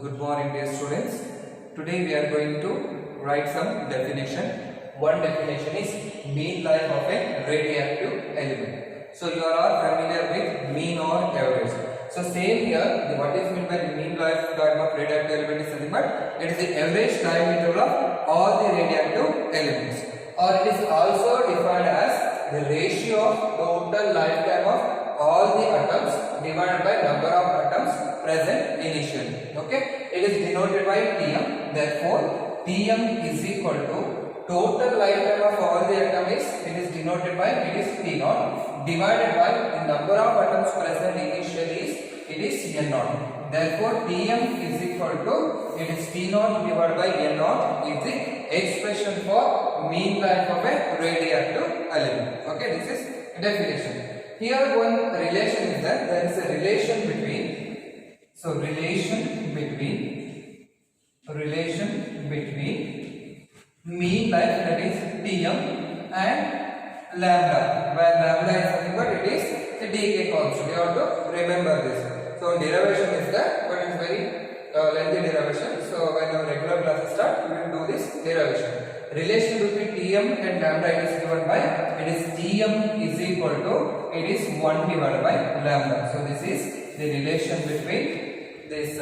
Good morning, dear students. Today we are going to write some definition. One definition is mean life of a radioactive element. So you are all familiar with mean or average. So same here, what is meant by mean lifetime of radioactive element is nothing but it is the average time interval of all the radioactive elements, or it is also defined as the ratio of total lifetime of all the atoms divided by number of atoms present initially. Okay, it is denoted by Tm. Therefore, Tm is equal to total lifetime of all the atoms is denoted by T0 divided by the number of atoms present initially is N0. Therefore, Tm is equal to T0 divided by N0 is the expression for mean life of a radioactive element. Okay, this is definition. Here one relation is that there is a relation between mean life, that is Tm, and lambda, where lambda is nothing but it is the decay constant. You have to remember this. So derivation is that, but it's very lengthy derivation. So when our regular classes start, we will do this derivation. Relation between Tm and lambda is given by Tm is equal to 1 divided by lambda. So this is the relation between this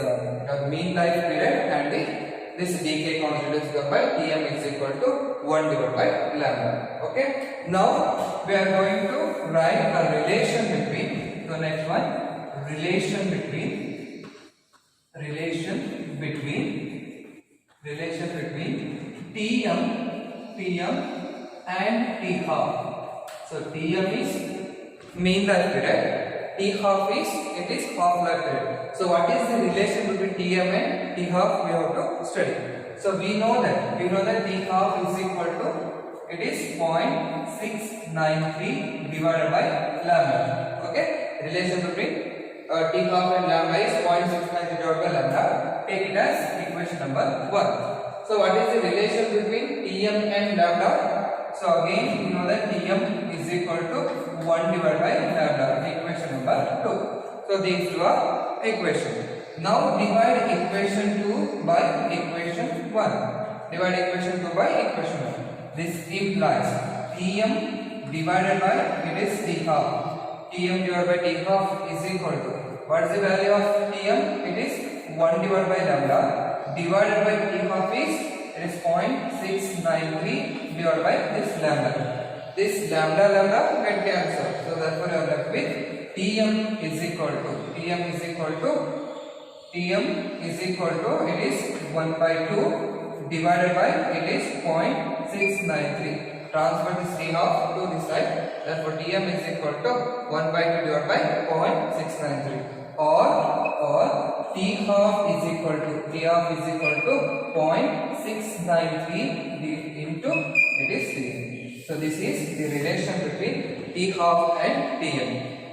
mean life period and this decay constant is given by Tm is equal to 1 divided by lambda. Okay. Now we are going to write a relation between the next one. Relation between Tm and T half. So Tm is mean life period, T half is half life period. So what is the relation between Tm and T half? We have to study. So we know that T half is equal to 0.693 divided by lambda. Okay, relation between T half and lambda is 0.693 divided by lambda. Take it as equation number 1. So what is the relation between Tm and lambda? So again we know that Tm is equal to 1 divided by lambda. Equation number 2. So these two are equations. Now divide equation 2 by equation 1. Divide equation 2 by equation 1. This implies Tm divided by T half. Tm divided by T half is equal to, what is the value of Tm? It is 1 divided by lambda divided by T half is 0.693 divided by this lambda. This lambda get cancelled. So therefore you are left with Tm is equal to it is 1 by 2 divided by it is 0.693. Transfer this T half to this side. Therefore Tm is equal to 1 by 2 divided by 0.693. Or T half is equal to 0.693 into it is T. So this is the relation between T half and Tm.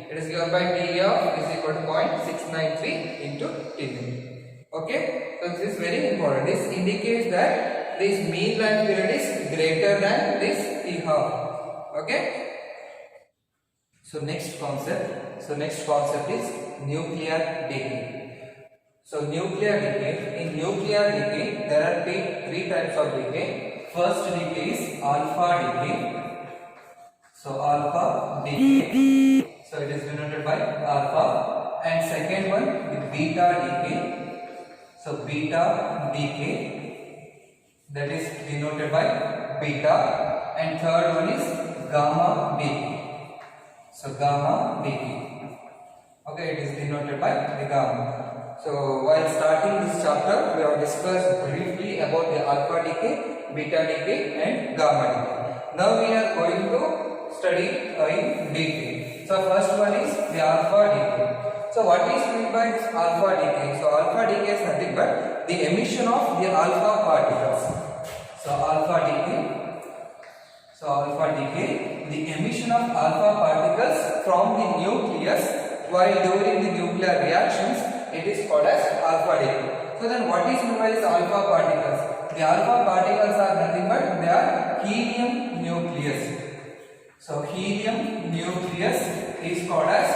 It is given by T half is equal to 0.693 into Tm. Okay, so this is very important. This indicates that this mean life period is greater than this T half. Okay. So next concept is nuclear decay. So nuclear decay. In nuclear decay, there are three types of decay. First decay is alpha decay. So alpha decay. So it is denoted by alpha. And second one, the beta decay. So beta decay, that is denoted by beta. And third one is gamma decay. So gamma decay. Okay, it is denoted by the gamma. So while starting this chapter, we have discussed briefly about the alpha decay, beta decay and gamma decay. Now we are going to study in decay. So first one is the alpha decay. So what is meant by alpha decay? So alpha decay is nothing but the emission of the alpha particles. So alpha decay, the emission of alpha particles from the nucleus while during the nuclear reactions, it is called as alpha decay. So then what is meant by this alpha particles? The alpha particles are nothing but they are helium nucleus. So helium nucleus is called as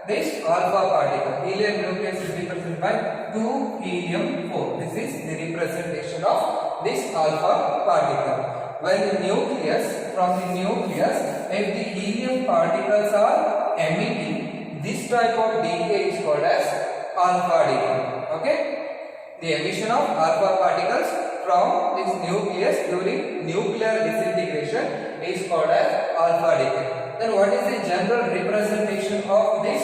this alpha particle. Helium nucleus is represented by 2 helium-4. This is the representation of this alpha particle. When the nucleus, from the nucleus, if the helium particles are emitting, this type of decay is called as alpha decay. Okay? The emission of alpha particles from this nucleus during nuclear disintegration is called as alpha decay. Then what is the general representation of this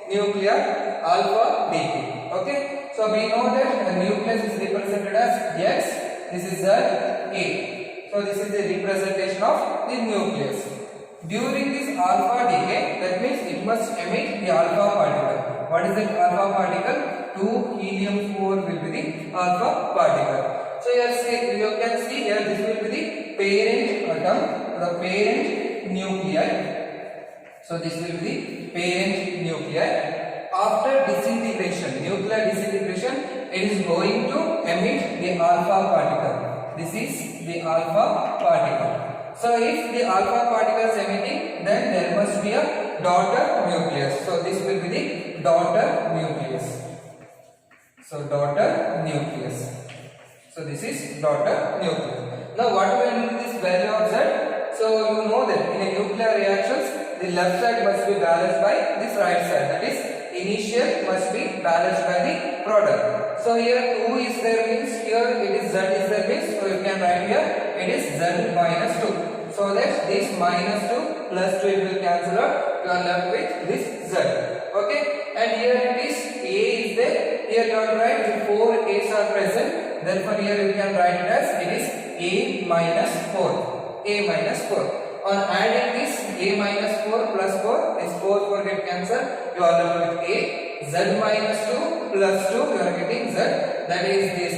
nuclear alpha decay? Okay? So we know that the nucleus is represented as X, this is A. So this is the representation of the nucleus. During this alpha decay, that means it must emit the alpha particle. What is that alpha particle? 2 helium-4 will be the alpha particle. So here you can see here this will be the parent atom, the parent nuclei. So this will be the parent nuclei. After disintegration, nuclear disintegration, it is going to emit the alpha particle. This is the alpha particle. So if the alpha particle is emitting, then there must be a daughter nucleus. So this will be the daughter nucleus. So daughter nucleus. So this is daughter nucleus. Now what will be this value of Z? So you know that in a nuclear reactions, the left side must be balanced by this right side. That is, initial must be balanced by the product. So here 2 is there means here it is Z is there means, so you can write here it is Z minus 2. So that this minus 2 plus 2 it will cancel out. You are left with this Z. Okay, and here it is A is there. Here you are right, 4 A's are present. Therefore here you can write it as it is A minus 4. A minus 4. On adding this A minus 4 plus 4, this 4 get cancelled. You are left with A. Z minus 2 plus 2, you are getting Z. That is this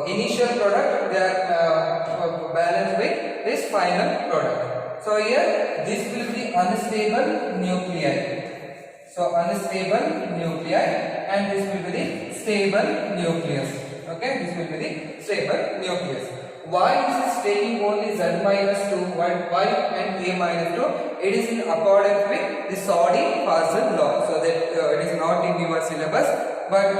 initial product, they are balanced with this final product. So here this will be unstable nuclei. So unstable nuclei, and this will be the stable nucleus. Okay, this will be the stable nucleus. Why this is taking only Z minus 2, why and A minus 2? It is in accordance with the Soddy-Fazal law. So that it is not in your syllabus, but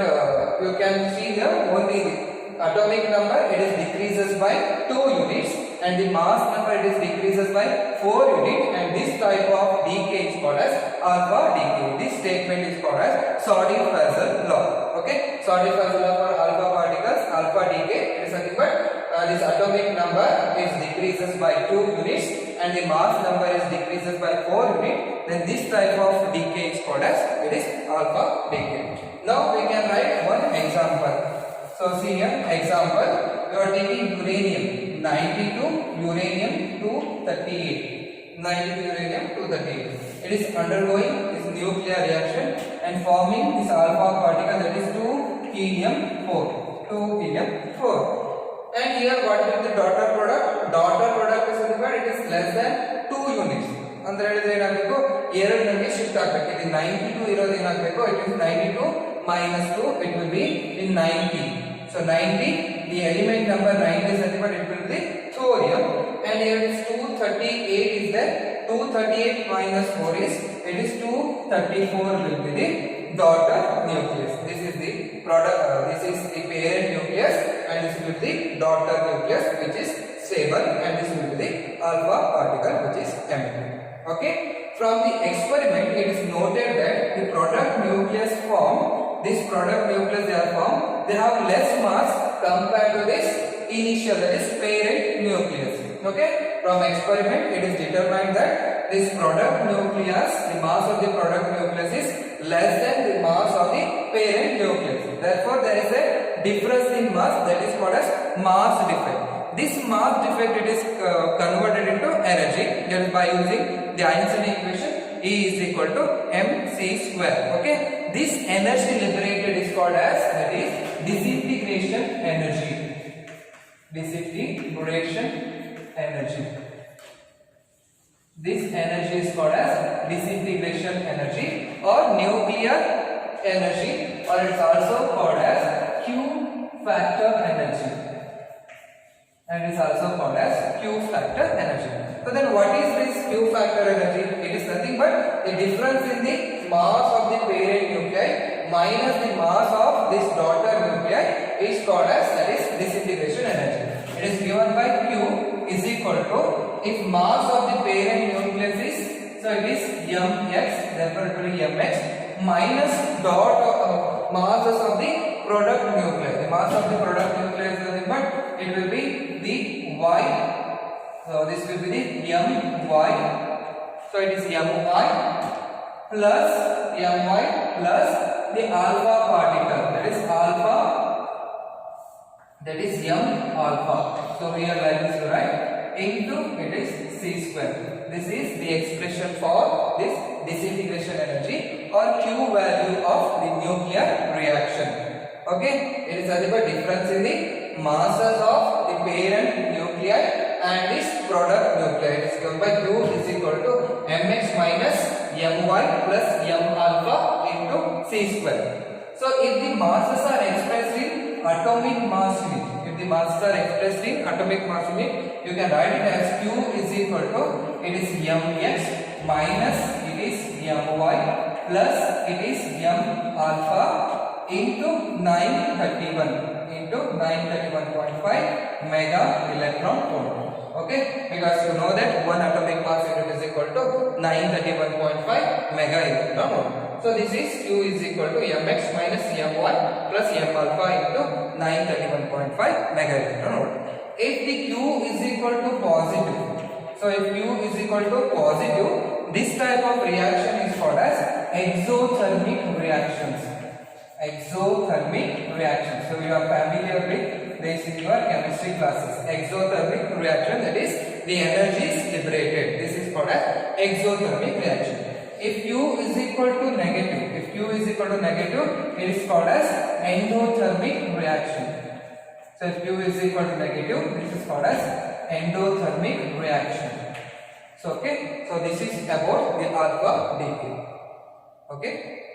you can see here only the atomic number it is decreases by 2 units, and the mass number it is decreases by 4 units, and this type of decay is called as alpha decay. This statement is called as Soddy-Fazal law. Okay, Soddy-Fazal law for alpha particles, alpha decay, it is nothing but this atomic number is decreases by 2 units and the mass number is decreases by 4 units, then this type of decay is called as it is alpha decay. Now we can write one example. So see here, example, you are taking uranium 92 uranium 238. 92 uranium 238. It is undergoing this nuclear reaction and forming this alpha particle, that is 2 helium-4. 2 helium-4. And here what is the daughter product? Daughter product is nothing but it is less than 2 units. ಅಂದ್ರೆ ಹೇಳಿದ್ರೆ ಏನಾಗಬೇಕು, 2 ನಲ್ಲಿ shift ಆಗಬೇಕು. ಇದು 92 ಇರೋದು ಏನಾಗಬೇಕು, it is 92 minus 2, it will be in 90. So 90, the element number 90 is nothing but it will be thorium, and here is 238 is there. 238 minus 4 is, it is 234 will be the daughter nucleus. This is the product, this is the parent nucleus, and this will be the daughter nucleus which is stable, and this will be the alpha particle which is emitted. Okay, from the experiment it is noted that the product nucleus formed, this product nucleus they are formed, they have less mass compared to this initial, that is parent nucleus. Okay, from experiment it is determined that this product nucleus, the mass of the product nucleus is less than the mass of the parent nucleus. Therefore there is a difference in mass, that is called as mass defect. This mass defect it is converted into energy just by using the Einstein equation, E is equal to mc square. Okay, this energy liberated is called as, that is disintegration energy. Disintegration energy. This energy is called as disintegration energy or nuclear energy, or it is also called as Q factor energy, and it is also called as Q factor energy. So then what is this Q factor energy? It is nothing but the difference in the mass of the parent nuclei minus the mass of this daughter nuclei is called as, that is, disintegration energy. It is given by Q is equal to, if mass of the parent nucleus is, so it is mx, therefore it will be mx minus masses of the product nuclei. The mass of the product nuclei is nothing but it will be the y. So this will be the my. So it is my plus my plus the alpha particle, that is alpha, that is alpha. So here like this, right, into it is c square. This is the expression for this disintegration energy or Q value of the nuclear reaction. Okay, it is nothing but difference in the masses of the parent nuclei and this product nuclei. It is given by Q is equal to mx minus my plus alpha into c square. So if the masses are expressed in atomic mass unit, if the masses are expressed in atomic mass unit, you can write it as Q is equal to, it is mx minus it is my plus it is alpha into 931 into 931.5 mega electron volt. Okay, because you know that one atomic mass unit is equal to 931.5 mega electron volt. So this is Q is equal to mx minus my plus alpha into 931.5 mega electron volt. If the Q is equal to positive, so if Q is equal to positive, this type of reaction is called as exothermic reactions. Exothermic reaction. So you are familiar with this in your chemistry classes. Exothermic reaction, that is the energy is liberated. This is called as exothermic reaction. If Q is equal to negative, it is called as endothermic reaction. So if Q is equal to negative, this is called as endothermic reaction. So okay, so this is about the alpha decay. Okay.